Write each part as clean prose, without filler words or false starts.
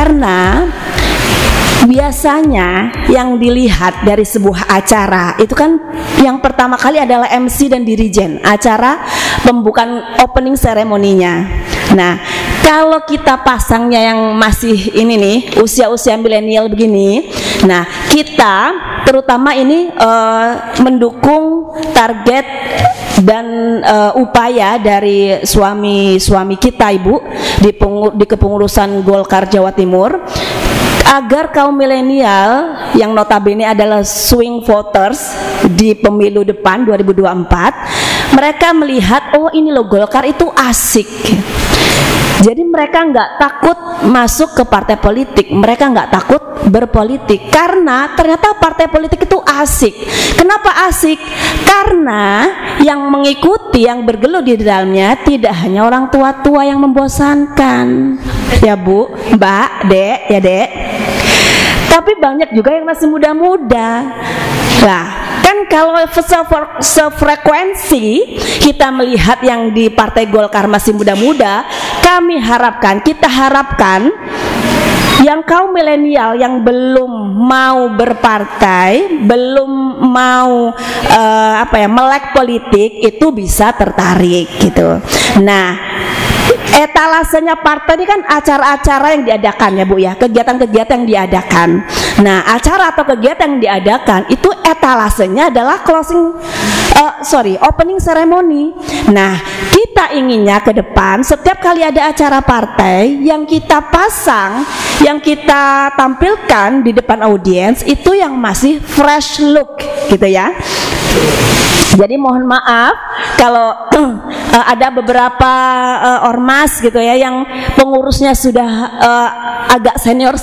Karena biasanya yang dilihat dari sebuah acara itu kan yang pertama kali adalah MC dan dirijen acara pembukaan opening seremoninya. Nah, kalau kita pasangnya yang masih ini nih, usia-usia milenial begini, nah kita terutama ini mendukung target dan upaya dari suami kita Ibu di kepengurusan Golkar Jawa Timur, agar kaum milenial yang notabene adalah swing voters di pemilu depan 2024, mereka melihat, oh ini loh Golkar itu asik. Jadi mereka nggak takut masuk ke partai politik, mereka nggak takut berpolitik karena ternyata partai politik itu asik. Kenapa asik? Karena yang mengikuti, yang bergelut di dalamnya tidak hanya orang tua-tua yang membosankan, ya Bu, Mbak, Dek, ya Dek, tapi banyak juga yang masih muda-muda. Nah, kan kalau sefrekuensi kita melihat yang di Partai Golkar masih muda-muda, kita harapkan yang kaum milenial yang belum mau berpartai, belum mau melek politik itu bisa tertarik gitu. Nah, etalasenya partai ini kan acara-acara yang diadakan ya Bu ya, kegiatan-kegiatan yang diadakan. Nah, acara atau kegiatan yang diadakan itu etalasenya adalah opening ceremony. Nah, kita inginnya ke depan setiap kali ada acara partai yang kita pasang, yang kita tampilkan di depan audiens itu yang masih fresh look gitu ya. Jadi mohon maaf kalau ada beberapa ormas gitu ya yang pengurusnya sudah agak senior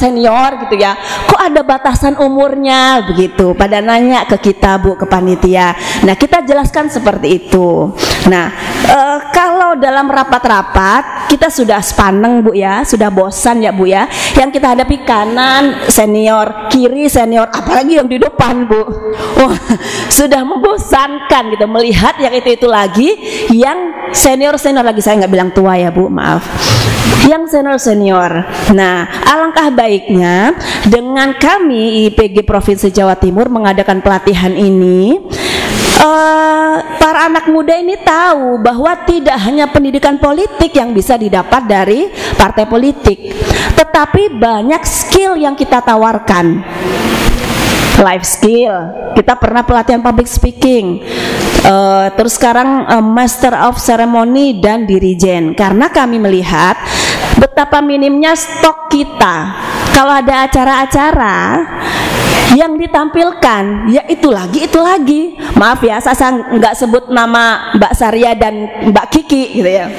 gitu ya, kok ada batasan umurnya begitu, pada nanya ke kita Bu, ke panitia. Nah, kita jelaskan seperti itu. Nah, kalau dalam rapat-rapat kita sudah sepaneng Bu ya, sudah bosan ya Bu ya, yang kita hadapi kanan senior, kiri senior, apalagi yang di depan Bu, wah sudah membosankan gitu melihat yang itu lagi, yang senior lagi, saya nggak bilang tua ya Bu, maaf, yang senior. Nah, alangkah baiknya dengan kami IPG Provinsi Jawa Timur mengadakan pelatihan ini, para anak muda ini tahu bahwa tidak hanya pendidikan politik yang bisa didapat dari partai politik, tetapi banyak skill yang kita tawarkan. Life skill, kita pernah pelatihan public speaking, terus sekarang Master of Ceremony dan Dirijen, karena kami melihat betapa minimnya stok kita. Kalau ada acara-acara yang ditampilkan, ya itu lagi. Maaf ya, saya nggak sebut nama Mbak Saria dan Mbak Kiki gitu ya.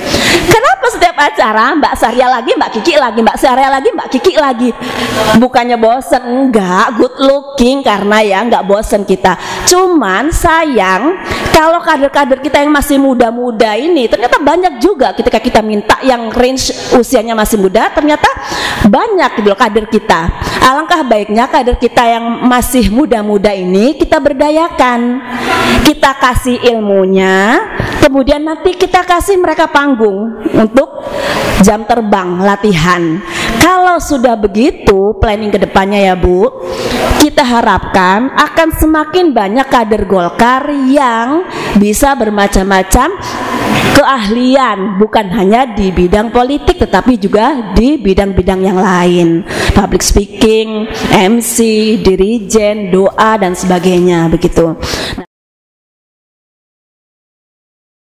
Kenapa setiap acara Mbak Saria lagi, Mbak Kiki lagi, Mbak Saria lagi, Mbak Kiki lagi? Bukannya bosen, enggak, good looking, karena ya nggak bosen kita. Cuman sayang kalau kader-kader kita yang masih muda-muda ini, ternyata banyak juga ketika kita minta yang range usianya masih muda, ternyata banyak gitu kader kita. Alangkah baiknya kader kita yang masih muda-muda ini kita berdayakan, kita kasih ilmunya, kemudian nanti kita kasih mereka panggung untuk jam terbang latihan. Kalau sudah begitu planning kedepannya ya Bu, kita harapkan akan semakin banyak kader Golkar yang bisa bermacam-macam keahlian, bukan hanya di bidang politik tetapi juga di bidang-bidang yang lain, public speaking, MC, dirijen, doa dan sebagainya begitu.